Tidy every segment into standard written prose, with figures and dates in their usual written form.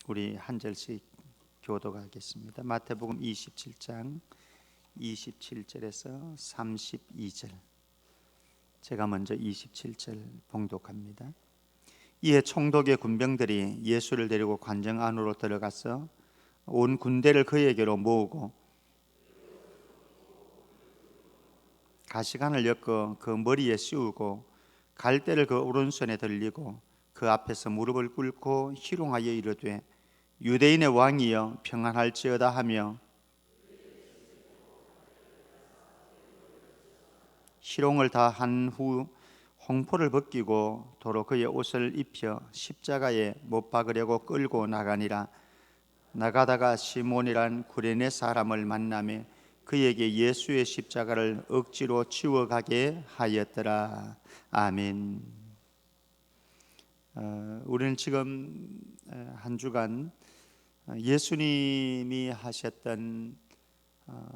우리 한 절씩 교독하겠습니다. 마태복음 27장 27절에서 32절. 제가 먼저 27절 봉독합니다. 이에 총독의 군병들이 예수를 데리고 관정 안으로 들어가서 온 군대를 그에게로 모으고 가시관을 엮어 그 머리에 씌우고 갈대를 그 오른손에 들리고 그 앞에서 무릎을 꿇고 희롱하여 이르되 유대인의 왕이여 평안할지어다 하며 희롱을 다 한 후 홍포를 벗기고 도로 그의 옷을 입혀 십자가에 못 박으려고 끌고 나가니라. 나가다가 시몬이란 구레네 사람을 만나매 그에게 예수의 십자가를 억지로 치워가게 하였더라. 아멘. 우리는 지금 한 주간 예수님이 하셨던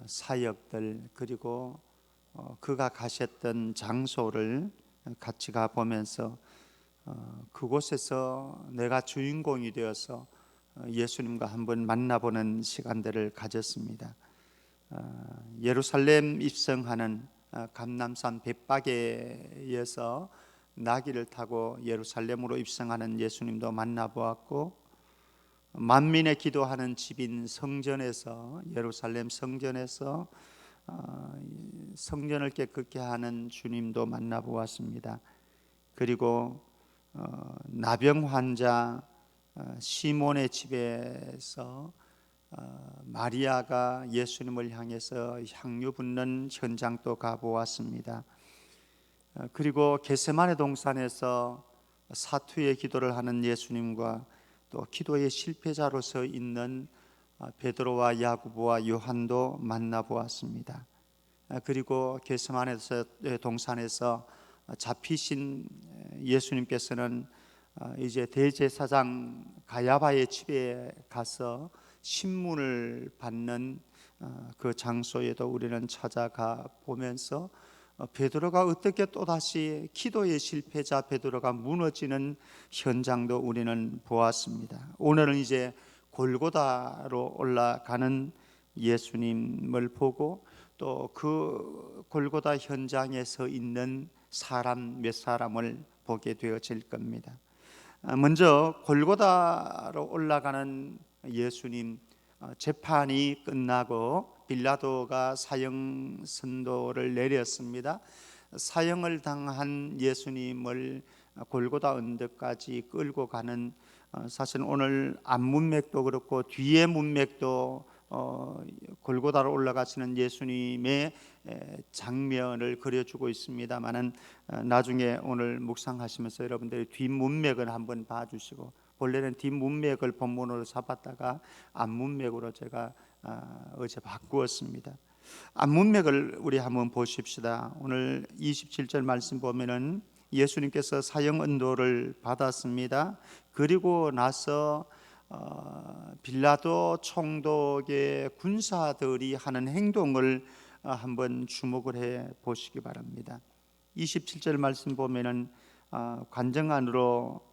사역들, 그리고 그가 가셨던 장소를 같이 가보면서 그곳에서 내가 주인공이 되어서 예수님과 한번 만나보는 시간들을 가졌습니다. 예루살렘 입성하는 감람산 벳바게에서 나귀를 타고 예루살렘으로 입성하는 예수님도 만나보았고, 만민의 기도하는 집인 성전에서, 예루살렘 성전에서 성전을 깨끗게 하는 주님도 만나보았습니다. 그리고 나병 환자 시몬의 집에서 마리아가 예수님을 향해서 향유 붓는 현장도 가보았습니다. 그리고 겟세마네 동산에서 사투의 기도를 하는 예수님과 또 기도의 실패자로서 있는 베드로와 야고보와 요한도 만나보았습니다. 그리고 겟세마네 동산에서 잡히신 예수님께서는 이제 대제사장 가야바의 집에 가서 신문을 받는 그 장소에도 우리는 찾아가 보면서 베드로가 어떻게 또다시 기도의 실패자 베드로가 무너지는 현장도 우리는 보았습니다. 오늘은 이제 골고다로 올라가는 예수님을 보고 또 그 골고다 현장에 서 있는 사람 몇 사람을 보게 되어질 겁니다. 먼저 골고다로 올라가는 예수님, 재판이 끝나고 빌라도가 사형 선고를 내렸습니다. 사형을 당한 예수님을 골고다 언덕까지 끌고 가는, 사실 오늘 앞문맥도 그렇고 뒤에 문맥도 골고다로 올라가시는 예수님의 장면을 그려주고 있습니다만은 나중에 오늘 묵상하시면서 여러분들이 뒷문맥을 한번 봐주시고, 원래는 뒷문맥을 본문으로 잡았다가 앞문맥으로 제가 어제 바꾸었습니다. 앞문맥을 우리 한번 보십시다. 오늘 27절 말씀 보면은 예수님께서 사형 언도를 받았습니다. 그리고 나서 빌라도 총독의 군사들이 하는 행동을 한번 주목을 해 보시기 바랍니다. 27절 말씀 보면은 관정 안으로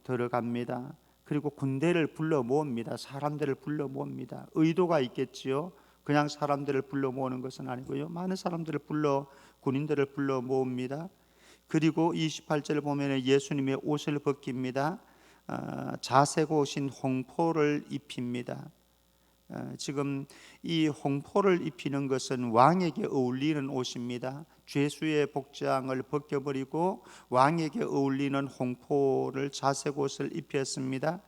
들어갑니다. 그리고 군대를 불러 모읍니다. 사람들을 불러 모읍니다. 의도가 있겠지요. 그냥 사람들을 불러 모으는 것은 아니고요, 많은 사람들을 불러, 군인들을 불러 모읍니다. 그리고 28절을 보면 예수님의 옷을 벗깁니다. 자색 옷인 홍포를 입힙니다. 지금 이 홍포를 입히는 것은 왕에게 어울리는 옷입니다. 죄수의 복장을 벗겨버리고 왕에게 어울리는 홍포를, 자색 옷을 입혔습니다.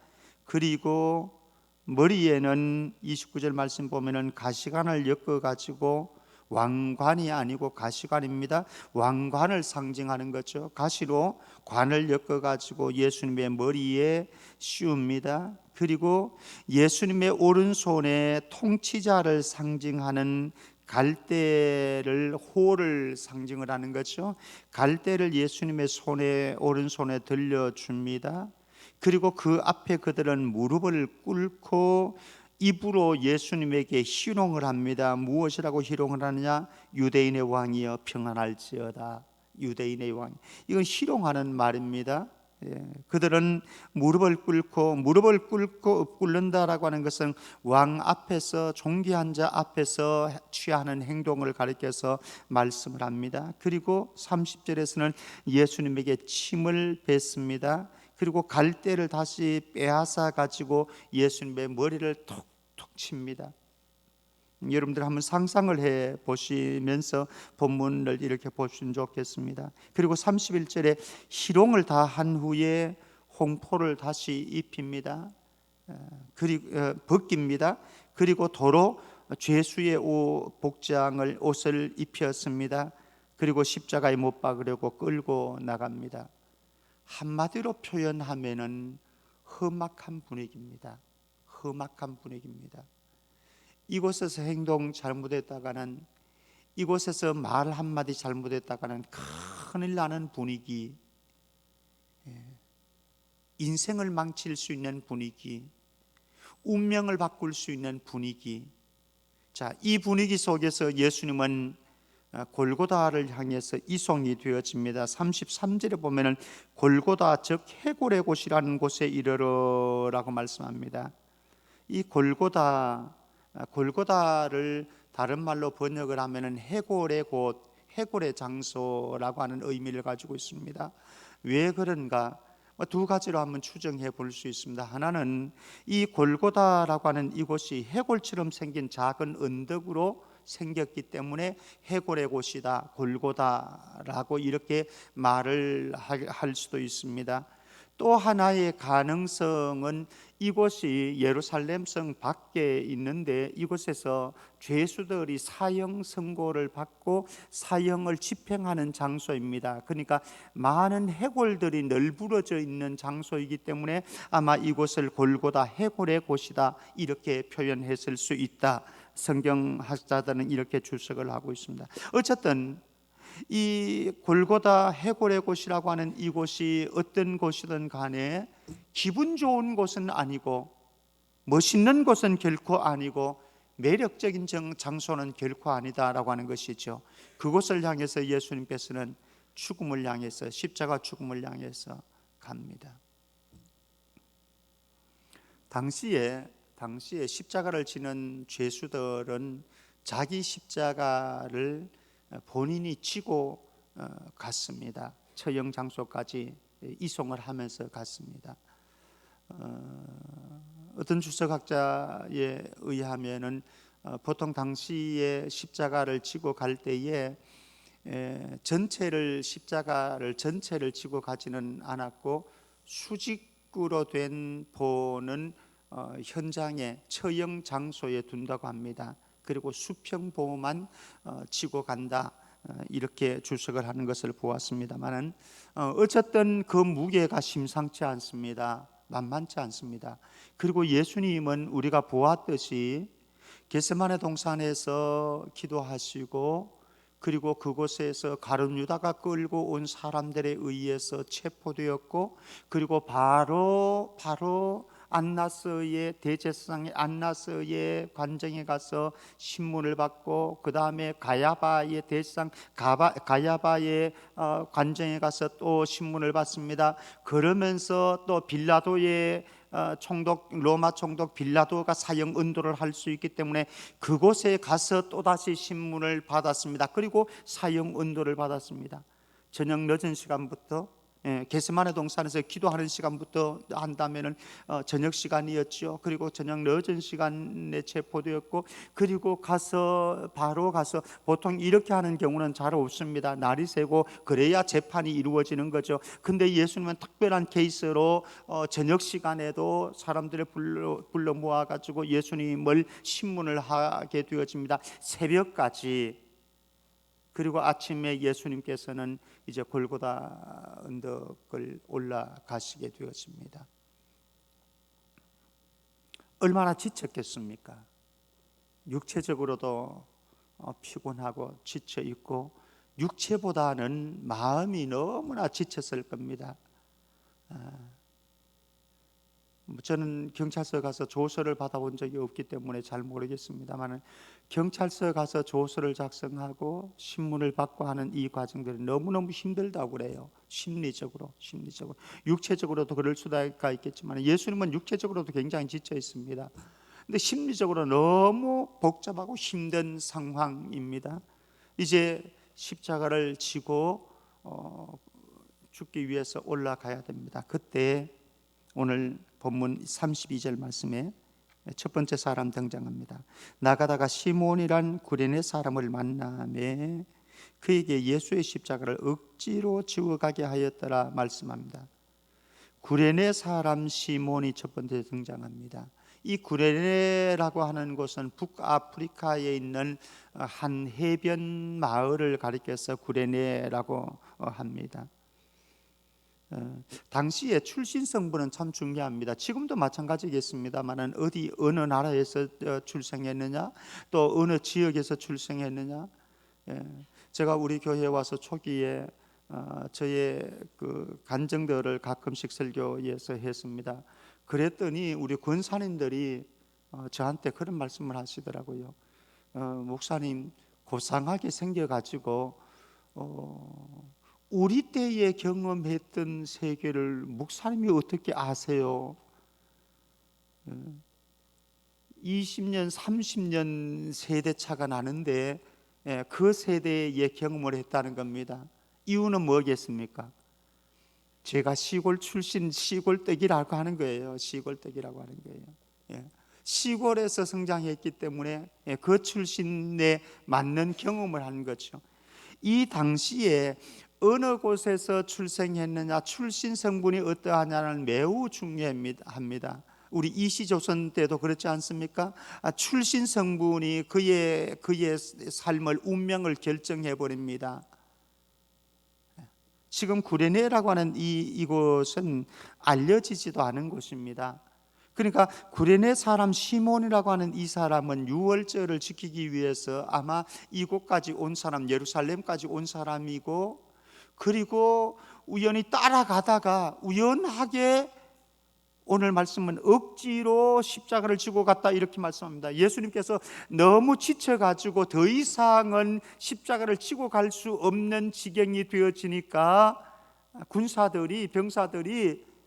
그리고 머리에는 29절 말씀 보면은 가시관을 엮어 가지고, 왕관이 아니고 가시관입니다. 왕관을 상징하는 거죠. 가시로 관을 엮어 가지고 예수님의 머리에 씌웁니다. 그리고 예수님의 오른손에 통치자를 상징하는 갈대를, 호를 상징을 하는 거죠. 갈대를 예수님의 손에, 오른손에 들려줍니다. 그리고 그 앞에 그들은 무릎을 꿇고 입으로 예수님에게 희롱을 합니다. 무엇이라고 희롱을 하느냐? 유대인의 왕이여 평안할지어다. 유대인의 왕, 이건 희롱하는 말입니다. 그들은 무릎을 꿇고 꿇는다라고 하는 것은 왕 앞에서, 존귀한 자 앞에서 취하는 행동을 가리켜서 말씀을 합니다. 그리고 30절에서는 예수님에게 침을 뱉습니다. 그리고 갈대를 다시 빼앗아 가지고 예수님의 머리를 톡톡 칩니다. 여러분들 한번 상상을 해 보시면서 본문을 이렇게 보시면 좋겠습니다. 그리고 31절에 희롱을 다 한 후에 홍포를 다시 입힙니다. 그리고 벗깁니다. 그리고 도로 죄수의 옷을 입혔습니다. 그리고 십자가에 못 박으려고 끌고 나갑니다. 한마디로 표현하면은 험악한 분위기입니다. 험악한 분위기입니다. 이곳에서 행동 잘못했다가는, 이곳에서 말 한마디 잘못했다가는 큰일 나는 분위기, 인생을 망칠 수 있는 분위기, 운명을 바꿀 수 있는 분위기. 자, 이 분위기 속에서 예수님은 골고다를 향해서 이송이 되어집니다. 33절에 보면은 골고다, 즉 해골의 곳이라는 곳에 이르러라고 말씀합니다. 이 골고다를 다른 말로 번역을 하면은 해골의 곳, 해골의 장소라고 하는 의미를 가지고 있습니다. 왜 그런가? 두 가지로 한번 추정해 볼 수 있습니다. 하나는 이 골고다라고 하는 이곳이 해골처럼 생긴 작은 언덕으로 생겼기 때문에 해골의 곳이다, 골고다라고 이렇게 말을 할 수도 있습니다. 또 하나의 가능성은 이곳이 예루살렘성 밖에 있는데 이곳에서 죄수들이 사형 선고를 받고 사형을 집행하는 장소입니다. 그러니까 많은 해골들이 널브러져 있는 장소이기 때문에 아마 이곳을 골고다, 해골의 곳이다, 이렇게 표현했을 수 있다. 성경학자들은 이렇게 주석을 하고 있습니다. 어쨌든 이 골고다, 해골의 곳이라고 하는 이곳이 어떤 곳이든 간에 기분 좋은 곳은 아니고, 멋있는 곳은 결코 아니고, 매력적인 장소는 결코 아니다라고 하는 것이죠. 그곳을 향해서 예수님께서는 죽음을 향해서, 십자가 죽음을 향해서 갑니다. 당시에 십자가를 지는 죄수들은 자기 십자가를 본인이 지고 갔습니다. 처형 장소까지 이송을 하면서 갔습니다. 어떤 주석학자에 의하면은 보통 당시에 십자가를 지고 갈 때에 십자가를 전체를 지고 가지는 않았고, 수직으로 된 보는 현장에, 처형 장소에 둔다고 합니다. 그리고 수평보만 지고 간다, 이렇게 주석을 하는 것을 보았습니다만은 어쨌든 그 무게가 심상치 않습니다. 만만치 않습니다. 그리고 예수님은 우리가 보았듯이 겟세마네 동산에서 기도하시고, 그리고 그곳에서 가룟 유다가 끌고 온 사람들에 의해서 체포되었고, 그리고 바로 안나스의 대제사장의 안나스의 관정에 가서 신문을 받고, 그 다음에 가야바의 대제사장 가야바의 관정에 가서 또 신문을 받습니다. 그러면서 또 빌라도의 로마 총독 빌라도가 사형 은도를 할 수 있기 때문에 그곳에 가서 또다시 신문을 받았습니다. 그리고 사형 은도를 받았습니다. 저녁 늦은 시간부터, 겟세마네 동산에서 기도하는 시간부터 한다면은 저녁 시간이었죠. 그리고 저녁 늦은 시간에 체포되었고, 그리고 바로 가서 보통 이렇게 하는 경우는 잘 없습니다. 날이 새고 그래야 재판이 이루어지는 거죠. 근데 예수님은 특별한 케이스로 저녁 시간에도 사람들을 불러 모아 가지고 예수님을 신문을 하게 되어집니다. 새벽까지. 그리고 아침에 예수님께서는 이제 골고다 언덕을 올라가시게 되었습니다. 얼마나 지쳤겠습니까? 육체적으로도 피곤하고 지쳐 있고, 육체보다는 마음이 너무나 지쳤을 겁니다. 저는 경찰서 가서 조서를 받아본 적이 없기 때문에 잘 모르겠습니다만 경찰서 가서 조서를 작성하고 신문을 받고 하는 이 과정들이 너무너무 힘들다고 그래요. 심리적으로 육체적으로도 그럴 수가 있겠지만 예수님은 육체적으로도 굉장히 지쳐 있습니다. 근데 심리적으로 너무 복잡하고 힘든 상황입니다. 이제 십자가를 지고 죽기 위해서 올라가야 됩니다. 그때 오늘 본문 32절 말씀에 첫 번째 사람 등장합니다. 나가다가 시몬이란 구레네 사람을 만나매 그에게 예수의 십자가를 억지로 지고 가게 하였더라 말씀합니다. 구레네 사람 시몬이 첫 번째 등장합니다. 이 구레네라고 하는 곳은 북아프리카에 있는 한 해변 마을을 가리켜서 구레네라고 합니다. 당시에 출신 성분은 참 중요합니다. 지금도 마찬가지겠습니다만은 어느 나라에서 출생했느냐, 또 어느 지역에서 출생했느냐. 제가 우리 교회에 와서 초기에 저의 그 간증들을 가끔씩 설교에서 했습니다. 그랬더니 우리 권사님들이 저한테 그런 말씀을 하시더라고요. 목사님, 고상하게 생겨가지고 우리 때에 경험했던 세계를 목사님이 어떻게 아세요? 20년, 30년 세대 차가 나는데 그 세대의 경험을 했다는 겁니다. 이유는 뭐겠습니까? 제가 시골 출신 시골댁이라고 하는 거예요. 시골댁이라고 하는 거예요. 시골에서 성장했기 때문에 그 출신에 맞는 경험을 한 거죠. 이 당시에 어느 곳에서 출생했느냐, 출신 성분이 어떠하냐는 매우 중요합니다. 우리 이시조선 때도 그렇지 않습니까? 출신 성분이 그의 삶을, 운명을 결정해 버립니다. 지금 구레네라고 하는 이곳은 알려지지도 않은 곳입니다. 그러니까 구레네 사람 시몬이라고 하는 이 사람은 유월절을 지키기 위해서 아마 이곳까지 온 사람, 예루살렘까지 온 사람이고, 그리고 우연히 따라가다가 우연하게 오늘 말씀은 억지로 십자가를 지고 갔다 이렇게 말씀합니다. 예수님께서 너무 지쳐가지고 더 이상은 십자가를 지고 갈 수 없는 지경이 되어지니까 병사들이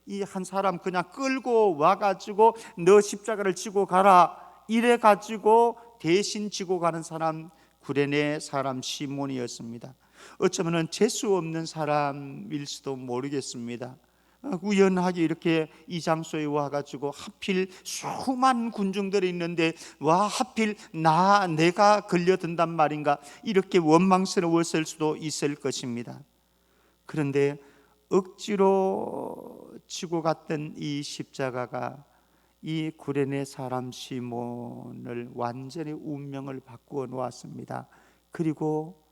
이 한 사람 그냥 끌고 와가지고 너 십자가를 지고 가라 이래가지고 대신 지고 가는 사람 구레네 사람 시몬이었습니다. 어쩌면 재수 없는 사람일 수도 모르겠습니다. 우연하게 이렇게 이 장소에 와가지고 하필 수많은 군중들이 있는데 와 하필 내가 걸려든단 말인가 이렇게 원망스러웠을 수도 있을 것입니다. 그런데 억지로 지고 갔던 이 십자가가 이 구레네 사람 시몬을 완전히 운명을 바꾸어 놓았습니다. 그리고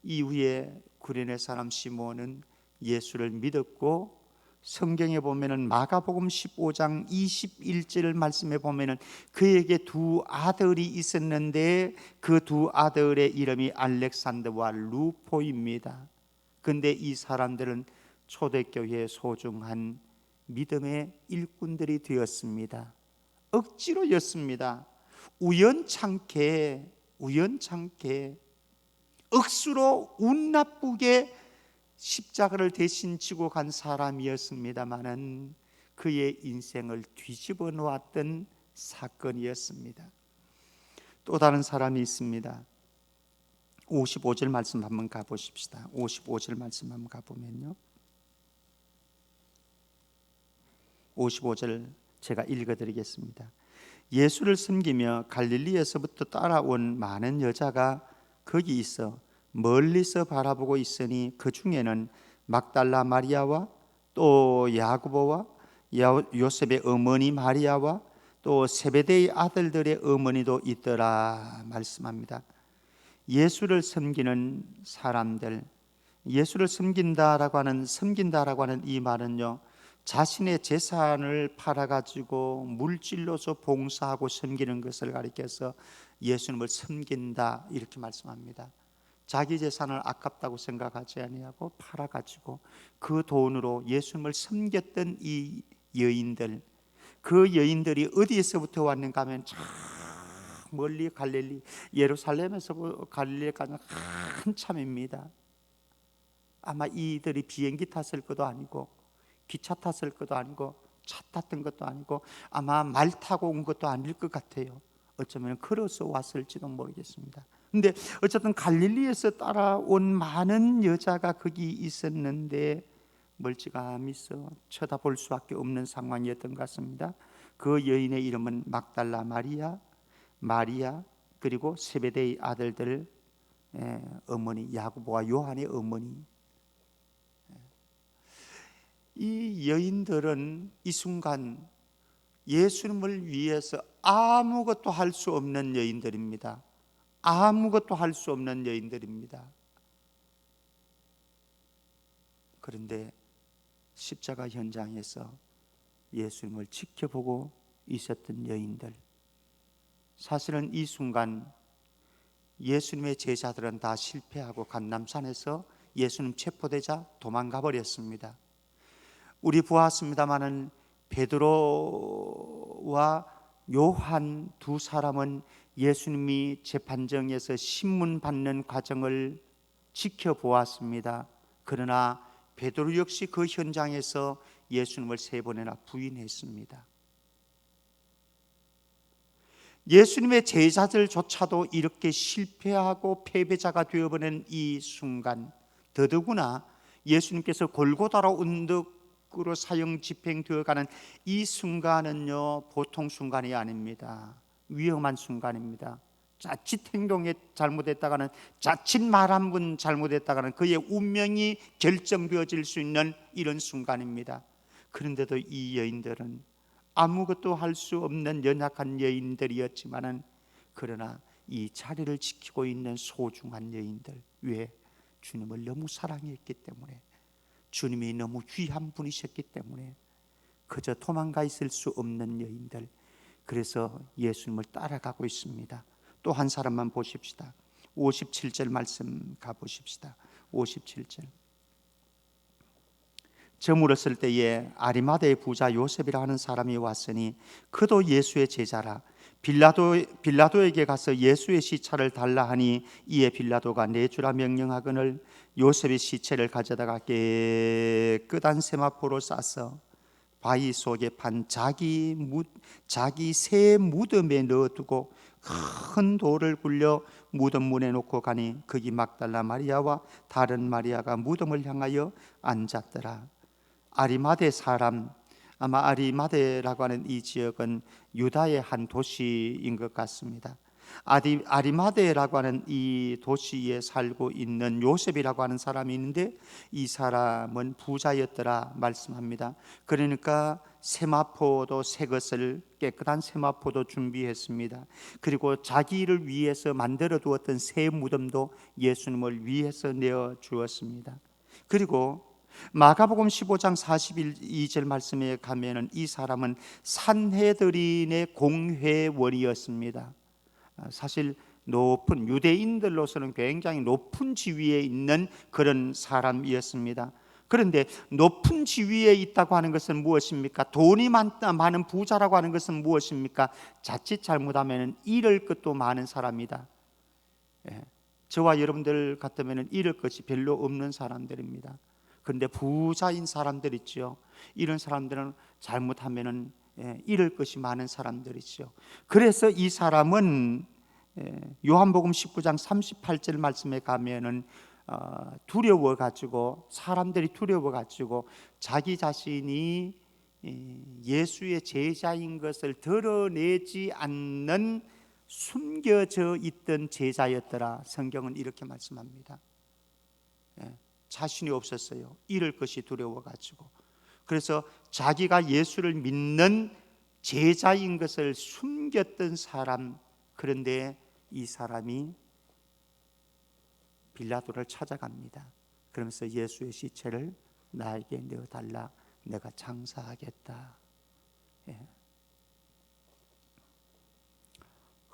이후에 구레네 사람 시몬은 예수를 믿었고, 성경에 보면은 마가복음 15장 21절 말씀에 보면은 그에게 두 아들이 있었는데 그 두 아들의 이름이 알렉산더와 루포입니다. 근데 이 사람들은 초대교회의 소중한 믿음의 일꾼들이 되었습니다. 억지로였습니다. 우연찮게 억수로 운 나쁘게 십자가를 대신 지고 간 사람이었습니다마는 그의 인생을 뒤집어 놓았던 사건이었습니다. 또 다른 사람이 있습니다. 55절 말씀 한번 가보십시다. 55절 말씀 한번 가보면요, 55절 제가 읽어드리겠습니다. 예수를 섬기며 갈릴리에서부터 따라온 많은 여자가 거기 있어 멀리서 바라보고 있으니 그 중에는 막달라 마리아와 또 야고보와 요셉의 어머니 마리아와 또 세베대의 아들들의 어머니도 있더라 말씀합니다. 예수를 섬기는 사람들, 예수를 섬긴다라고 하는 이 말은요, 자신의 재산을 팔아가지고 물질로서 봉사하고 섬기는 것을 가리켜서 예수님을 섬긴다 이렇게 말씀합니다. 자기 재산을 아깝다고 생각하지 아니하고 팔아가지고 그 돈으로 예수님을 섬겼던 이 여인들, 그 여인들이 어디에서부터 왔는가 하면 참 멀리 갈릴리, 예루살렘에서 갈릴리까지 한참입니다. 아마 이들이 비행기 탔을 것도 아니고 기차 탔을 것도 아니고 차 탔던 것도 아니고 아마 말 타고 온 것도 아닐 것 같아요. 어쩌면 걸어서 왔을지도 모르겠습니다. 근데 어쨌든 갈릴리에서 따라온 많은 여자가 거기 있었는데 멀찌감이서 쳐다볼 수밖에 없는 상황이었던 것 같습니다. 그 여인의 이름은 막달라 마리아, 마리아, 그리고 세베대의 아들들 어머니 야고보와 요한의 어머니. 이 여인들은 이 순간 예수님을 위해서 아무것도 할 수 없는 여인들입니다. 아무것도 할 수 없는 여인들입니다. 그런데 십자가 현장에서 예수님을 지켜보고 있었던 여인들, 사실은 이 순간 예수님의 제자들은 다 실패하고 감람산에서 예수님 체포되자 도망가 버렸습니다. 우리 보았습니다마는 베드로와 요한 두 사람은 예수님이 재판정에서 신문 받는 과정을 지켜보았습니다. 그러나 베드로 역시 그 현장에서 예수님을 3번이나 부인했습니다. 예수님의 제자들조차도 이렇게 실패하고 패배자가 되어버린 이 순간, 더더구나 예수님께서 골고다로 언덕으로 사형 집행되어가는 이 순간은요, 보통 순간이 아닙니다. 위험한 순간입니다. 자칫 행동에 잘못했다가는, 자칫 말 한 번 잘못했다가는 그의 운명이 결정되어질 수 있는 이런 순간입니다. 그런데도 이 여인들은 아무것도 할 수 없는 연약한 여인들이었지만은, 그러나 이 자리를 지키고 있는 소중한 여인들. 왜? 주님을 너무 사랑했기 때문에, 주님이 너무 귀한 분이셨기 때문에 그저 도망가 있을 수 없는 여인들. 그래서 예수님을 따라가고 있습니다. 또 한 사람만 보십시다. 57절 말씀 가보십시다. 57절. 저물었을 때에 아리마대의 부자 요셉이라 하는 사람이 왔으니 그도 예수의 제자라. 빌라도에게 가서 예수의 시체를 달라 하니 이에 빌라도가 내주라 명령하거늘 요셉의 시체를 가져다가 깨끗한 세마포로 싸서 바위 속에 판 자기 새 무덤에 넣어두고 큰 돌을 굴려 무덤 문에 놓고 가니 거기 막달라 마리아와 다른 마리아가 무덤을 향하여 앉았더라. 아리마대 사람, 아마 아리마대라고 하는 이 지역은 유다의 한 도시인 것 같습니다. 아리마대라고 하는 이 도시에 살고 있는 요셉이라고 하는 사람이 있는데 이 사람은 부자였더라 말씀합니다. 그러니까 세마포도 새 것을, 깨끗한 세마포도 준비했습니다. 그리고 자기를 위해서 만들어 두었던 새 무덤도 예수님을 위해서 내어 주었습니다. 그리고 마가복음 15장 42절 말씀에 가면은 이 사람은 산헤드린의 공회원이었습니다. 사실 높은, 유대인들로서는 굉장히 높은 지위에 있는 그런 사람이었습니다. 그런데 높은 지위에 있다고 하는 것은 무엇입니까? 돈이 많은 부자라고 하는 것은 무엇입니까? 자칫 잘못하면 잃을 것도 많은 사람이다. 저와 여러분들 같으면 잃을 것이 별로 없는 사람들입니다. 그런데 부자인 사람들 있죠. 이런 사람들은 잘못하면은 잃을 것이 많은 사람들이죠. 그래서 이 사람은 요한복음 19장 38절 말씀에 가면은 두려워가지고, 사람들이 두려워가지고 자기 자신이 예수의 제자인 것을 드러내지 않는 숨겨져 있던 제자였더라. 성경은 이렇게 말씀합니다. 자신이 없었어요. 잃을 것이 두려워가지고. 그래서 자기가 예수를 믿는 제자인 것을 숨겼던 사람. 그런데 이 사람이 빌라도를 찾아갑니다. 그러면서 예수의 시체를 나에게 내어달라, 내가 장사하겠다.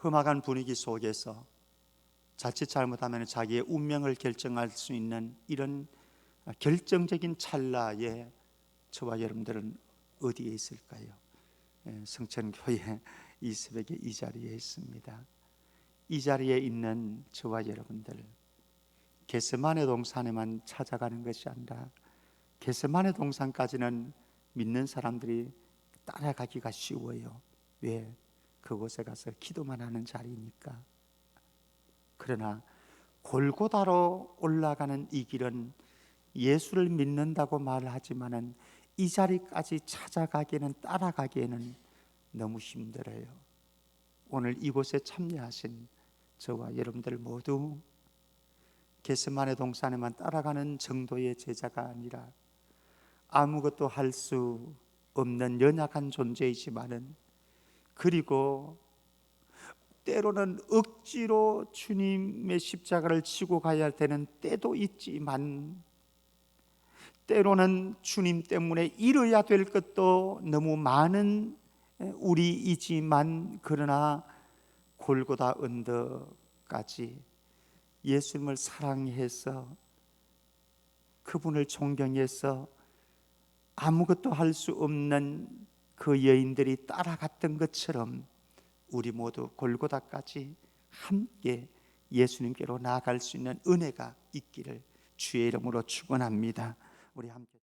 험악한 분위기 속에서 자칫 잘못하면 자기의 운명을 결정할 수 있는 이런 결정적인 찰나에 저와 여러분들은 어디에 있을까요? 성천교회 이 새벽에 이 자리에 있습니다. 이 자리에 있는 저와 여러분들, 겟세마네 동산에만 찾아가는 것이 아니라 겟세마네 동산까지는 믿는 사람들이 따라가기가 쉬워요. 왜? 그곳에 가서 기도만 하는 자리니까. 그러나 골고다로 올라가는 이 길은 예수를 믿는다고 말하지만은 이 자리까지 찾아가기에는, 따라가기에는 너무 힘들어요. 오늘 이곳에 참여하신 저와 여러분들 모두 겟세마네 동산에만 따라가는 정도의 제자가 아니라 아무것도 할 수 없는 연약한 존재이지만은, 그리고 때로는 억지로 주님의 십자가를 지고 가야 되는 때도 있지만, 때로는 주님 때문에 잃어야 될 것도 너무 많은 우리이지만, 그러나 골고다 언덕까지 예수님을 사랑해서 그분을 존경해서 아무것도 할 수 없는 그 여인들이 따라갔던 것처럼 우리 모두 골고다까지 함께 예수님께로 나아갈 수 있는 은혜가 있기를 주의 이름으로 축원합니다. 우리 함께